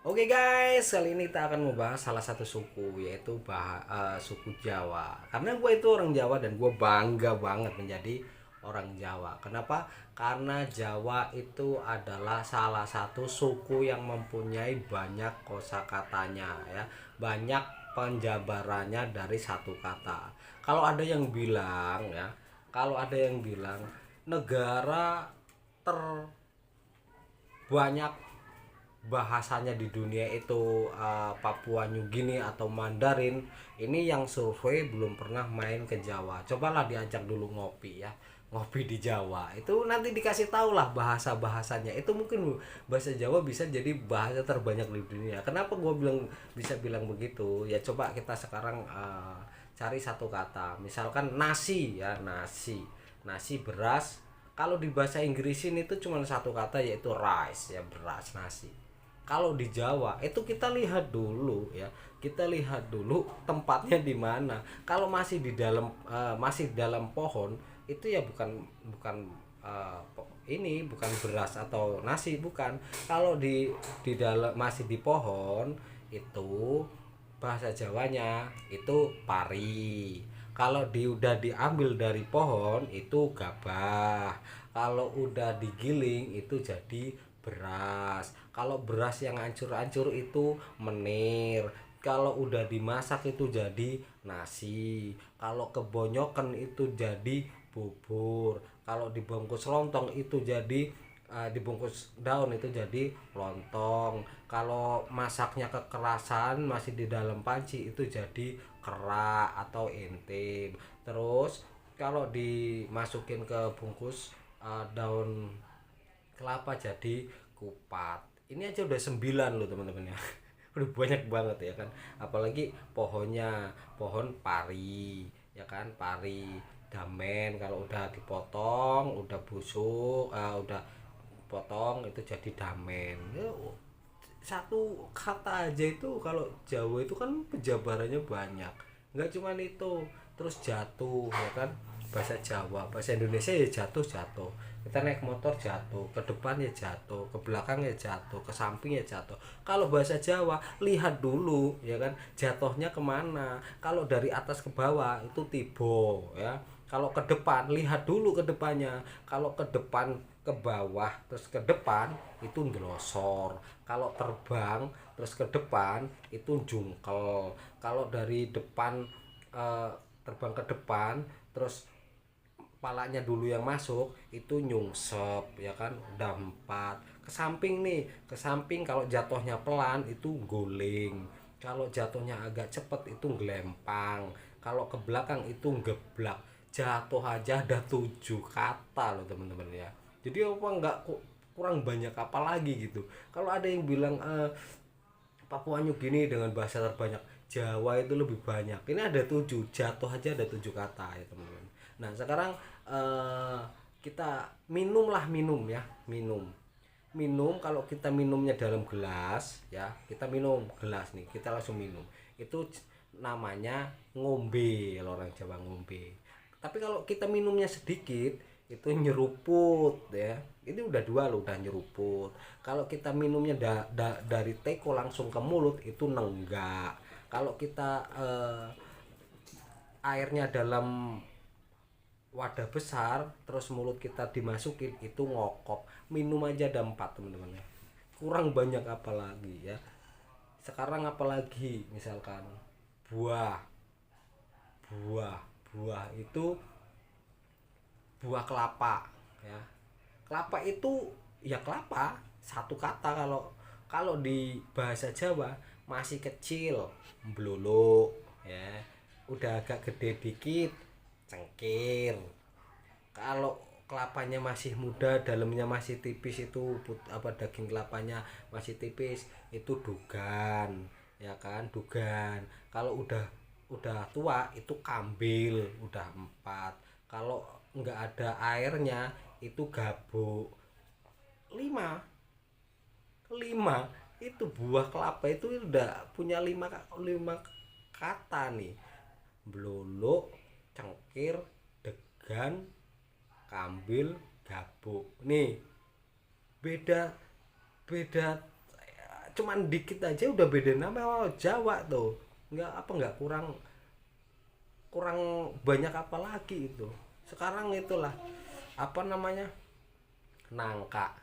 Oke guys, kali ini kita akan membahas salah satu suku yaitu suku Jawa. Karena gue itu orang Jawa dan gue bangga banget menjadi orang Jawa. Kenapa? Karena Jawa itu adalah salah satu suku yang mempunyai banyak kosakatanya ya, banyak penjabarannya dari satu kata. Kalau ada yang bilang ya, kalau ada yang bilang negara terbanyak bahasanya di dunia itu Papua New Guinea atau Mandarin. Ini yang survei belum pernah main ke Jawa, cobalah diajak dulu ngopi ya, ngopi di Jawa itu nanti dikasih tahu lah bahasa bahasanya itu. Mungkin bahasa Jawa bisa jadi bahasa terbanyak di dunia. Kenapa gue bilang begitu ya? Coba kita sekarang cari satu kata, misalkan nasi ya, nasi beras. Kalau di bahasa Inggrisin itu cuma satu kata yaitu rice ya, beras, nasi. Kalau di Jawa itu kita lihat dulu ya, kita lihat dulu tempatnya di mana. Kalau masih di dalam masih dalam pohon itu ya bukan bukan ini bukan beras atau nasi, bukan. Kalau di dalam masih di pohon itu bahasa Jawanya itu pari. Kalau udah diambil dari pohon itu gabah. Kalau udah digiling itu jadi beras. Kalau beras yang ancur-ancur itu menir. Kalau udah dimasak itu jadi nasi. Kalau kebonyokan itu jadi bubur. Kalau dibungkus lontong itu jadi dibungkus daun itu jadi lontong. Kalau masaknya kekerasan masih di dalam panci itu jadi kerak atau intip. Terus kalau dimasukin ke bungkus daun kelapa jadi kupat. Ini aja udah 9 loh teman-teman ya. Udah banyak banget ya kan. Apalagi pohonnya, pohon pari ya kan, pari damen. Kalau udah dipotong, udah busuk, udah potong itu jadi damen ya. Satu kata aja itu kalau Jawa itu kan penjabarannya banyak, nggak cuman itu. Terus jatuh ya kan, bahasa Jawa, bahasa Indonesia ya jatuh jatuh. Kita naik motor jatuh, ke depan ya jatuh, ke belakang ya jatuh, ke samping ya jatuh. Kalau bahasa Jawa lihat dulu ya kan, jatuhnya kemana. Kalau dari atas ke bawah itu tibo ya. Kalau ke depan lihat dulu ke depannya. Kalau ke depan ke bawah terus ke depan itu ngelosor. Kalau terbang terus ke depan itu jungkel. Kalau dari depan eh, terbang ke depan terus palanya dulu yang masuk itu nyungsep ya kan, udah 4. Ke samping nih, ke samping kalau jatuhnya pelan itu guling. Kalau jatuhnya agak cepet itu gelempang. Kalau ke belakang itu geblak. Jatuh aja ada 7 kata loh teman-teman ya. Jadi apa nggak kurang banyak apa lagi gitu. Kalau ada yang bilang Papua New Guinea dengan bahasa terbanyak, Jawa itu lebih banyak. Ini ada 7, jatuh aja ada 7 kata ya teman-teman. Nah sekarang eh, kita minumlah, minum ya, minum. Minum, kalau kita minumnya dalam gelas ya, kita minum gelas nih, kita langsung minum. Itu namanya ngombe, kalau orang Jawa ngombe. Tapi kalau kita minumnya sedikit itu nyeruput ya. Ini udah dua loh, udah nyeruput. Kalau kita minumnya dari teko langsung ke mulut itu nenggak. Kalau kita airnya dalam wadah besar terus mulut kita dimasukin itu ngokok. Minum aja ada 4 teman-teman ya. Kurang banyak apa lagi ya. Sekarang apalagi misalkan buah. Buah itu buah kelapa ya. Kelapa itu ya kelapa, satu kata. Kalau kalau di bahasa Jawa masih kecil bluluk ya, udah agak gede dikit cengkir. Kalau kelapanya masih muda, dalamnya masih tipis, itu apa, daging kelapanya masih tipis, itu dugan ya kan, dugan. Kalau udah tua itu kambil, udah 4. Kalau nggak ada airnya itu gabuk. 5, 5 itu buah kelapa itu udah punya 5 kata nih. Bluluk, cengkir, degan, kambil, gabuk. Nih beda beda cuman dikit aja udah beda nama Jawa tuh. Nggak kurang kurang banyak apa lagi itu. Sekarang itulah apa namanya, nangka.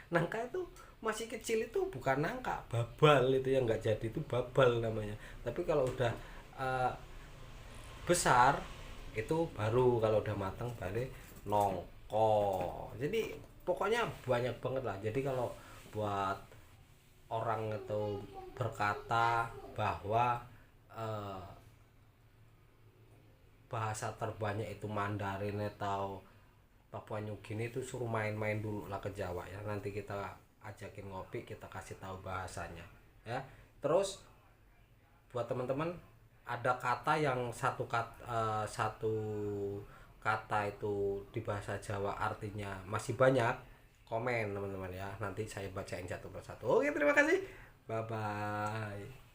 Nangka itu masih kecil itu bukan nangka, babal itu yang nggak jadi itu babal namanya. Tapi kalau udah eh, besar itu baru, kalau udah matang baru nongko. Jadi pokoknya banyak banget lah. Jadi kalau buat orang itu berkata bahwa eh, bahasa terbanyak itu Mandarin atau Papua New Guinea, itu suruh main-main dulu lah ke Jawa ya. Nanti kita ajakin ngopi, kita kasih tahu bahasanya ya. Terus buat teman-teman, ada kata yang satu kata itu di bahasa Jawa artinya masih banyak, komen teman-teman ya. Nanti saya bacain satu persatu. Oke, terima kasih. Bye bye.